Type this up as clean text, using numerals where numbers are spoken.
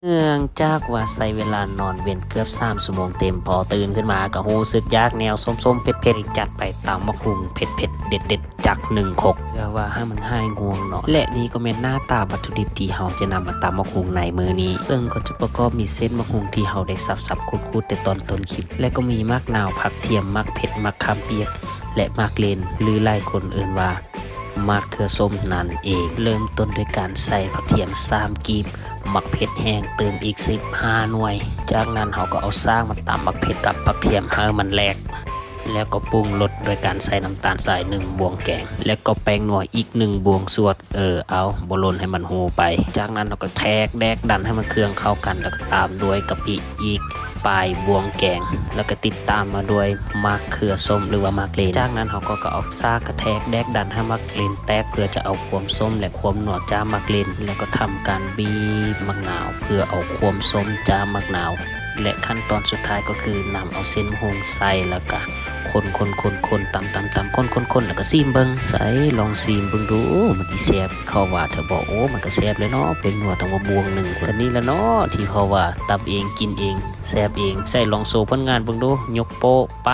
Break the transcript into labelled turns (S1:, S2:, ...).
S1: นื่องจากว่าใช้เวลานอนเว้นเกือบ3 ชั่วโมงเต็มพอตื่นขึ้นมาก็รู้สึกอยากแนวส้มๆเผ็ดๆจัดไปตามมะฮุงเผ็ดๆเด็ดๆจัก1 ครกเพื่อว่าให้มันหายง่วงนอนและนี่ก็เป็นหน้าตาวัตถุดิบที่เฮาจะนำมาตำมะฮุงในมื้อนี้ซึ่งก็จะประกอบมีเส้นมะฮุงที่เฮาได้สับๆขูดๆแต่ตอนต้นคลิปและก็มีมะนาวผักเทียมมะเผ็ดมะขามเปียกและมะเลนหรือหลายคนเอ่ยว่ามะเขือส้มนั่นเองเริ่มต้นด้วยการใส่ผักเทียม3 กีบมักเผ็ดแห้งเติมอีก15 หน่วยจากนั้นเราก็เอาสร้างมาตำมักเผ็ดกับผักเทียมให้มันแหลกแล้วก็ปรุงรสโดยการใส่น้ำตาลทราย1 บวงแกงแล้วก็แป้งนัวอีก1 บวงสวดเอาบ่ลนให้มันโฮไปจากนั้นเราก็แทกแดกดันให้มันเครื่องเข้ากันแล้วก็ตามด้วยกะปิอีกปลายบวงแกงแล้วก็ติดตามมาด้วยมะเขือส้มหรือว่ามะเลนจากนั้นเราก็เอาซากกระแทกแดกดันให้มะเลนแตกเพื่อจะเอาความส้มและความหนวดจ้ามะเลนแล้วก็ทำการบีบมะนาวเพื่อเอาความส้มจ้ามะนาวและขั้นตอนสุดท้ายก็คือนำเอาเส้นหงใส่แล้วก็คนตำคนแล้วก็ซีมเบิ้งใส่ลองซีมเบิ้งดูมันที่แซ่บเขาว่าเธอบอกโอ้มันก็แซ่บเลยเนาะเป็นหนวดต้องมาบวงหนึ่งกันนี่ละเนาะที่เขาว่าตำเองกินเองแซ่บเองใส่ลองโซ่ผลงานเบิ้งดูยกโป๊ะไป